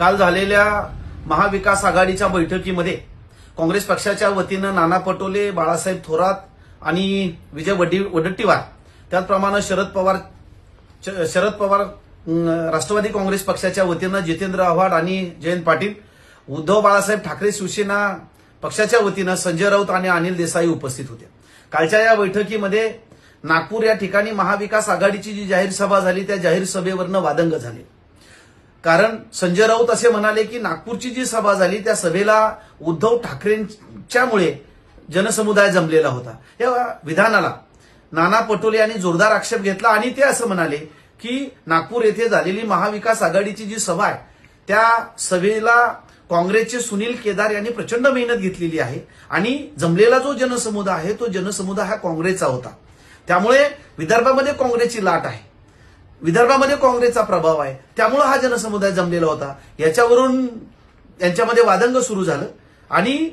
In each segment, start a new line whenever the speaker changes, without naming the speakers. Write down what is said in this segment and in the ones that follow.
काल झालेल्या महाविकास आघाडीच्या बैठकीमध्ये काँग्रेस पक्षाच्या वतीनं नाना पटोले, बाळासाहेब थोरात आणि विजय वडेट्टीवार, त्याचप्रमाणे शरद पवार राष्ट्रवादी काँग्रेस पक्षाच्या वतीनं जितेंद्र आव्हाड आणि जयंत पाटील, उद्धव बाळासाहेब ठाकरे शिवसेना पक्षाच्या वतीनं संजय राऊत आणि अनिल देसाई उपस्थित होते। कालच्या या बैठकीमध्ये नागपूर या ठिकाणी महाविकास आघाडीची जी जाहीर सभा झाली त्या जाहीर सभेवरनं वादंग झाले। कारण संजय राऊत असे म्हणाले की नागपूरची जी सभा झाली त्या सभेला उद्धव ठाकरेंच्यामुळे जनसमुदाय जमलेला होता। या विधानाला नाना पटोले यांनी जोरदार आक्षेप घेतला आणि ते असं म्हणाले की नागपूर येथे झालेली महाविकास आघाडीची जी सभा आहे त्या सभेला काँग्रेसचे सुनील केदार यांनी प्रचंड मेहनत घेतलेली आहे आणि जमलेला जो जनसमुदाय आहे तो जनसमुदाय हा काँग्रेसचा होता। त्यामुळे विदर्भामध्ये काँग्रेसची लाट आहे, विदर्भामध्ये काँग्रेसचा प्रभाव आहे, त्यामुळे हा जनसमुदाय जमलेला होता। याच्यावरून यांच्यामध्ये वादंग सुरू झालं आणि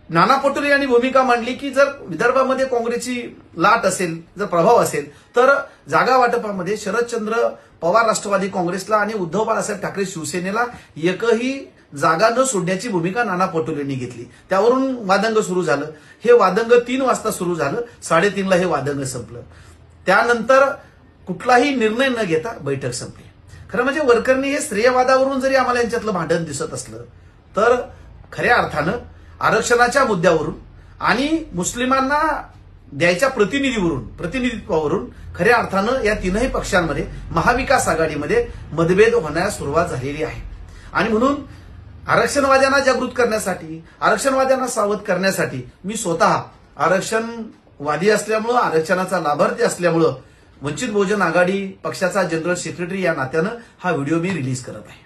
नाना पटोले यांनी भूमिका मांडली की जर विदर्भामध्ये काँग्रेसची लाट असेल, जर प्रभाव असेल तर जागा वाटपामध्ये शरदचंद्र पवार राष्ट्रवादी काँग्रेसला आणि उद्धव बाळासाहेब ठाकरे शिवसेनेला एकही जागा न सोडण्याची भूमिका नाना पटोलेंनी घेतली। त्यावरून वादंग सुरू झालं। हे वादंग 3 वाजता सुरू झालं, 3:30ला हे वादंग संपलं। त्यानंतर कुठलाही निर्णय न घेता बैठक संपली। खरं म्हणजे वरकरणी हे श्रेयवादावरून जरी आम्हाला यांच्यातलं भांडण दिसत असलं तर खऱ्या अर्थानं आरक्षणाच्या मुद्द्यावरून आणि मुस्लिमांना द्यायच्या प्रतिनिधित्वावरून खऱ्या अर्थानं या तीनही पक्षांमध्ये महाविकास आघाडीमध्ये मतभेद होण्यास सुरुवात झालेली आहे। आणि म्हणून आरक्षणवाद्यांना जागृत करण्यासाठी, आरक्षणवाद्यांना सावध करण्यासाठी मी स्वतः आरक्षणवादी असल्यामुळं, आरक्षणाचा लाभार्थी असल्यामुळं वंचित बहुजन आघाडी पक्षाचा जनरल सेक्रेटरी या नात्यानं हा व्हिडिओ मी रिलीज करत आहे।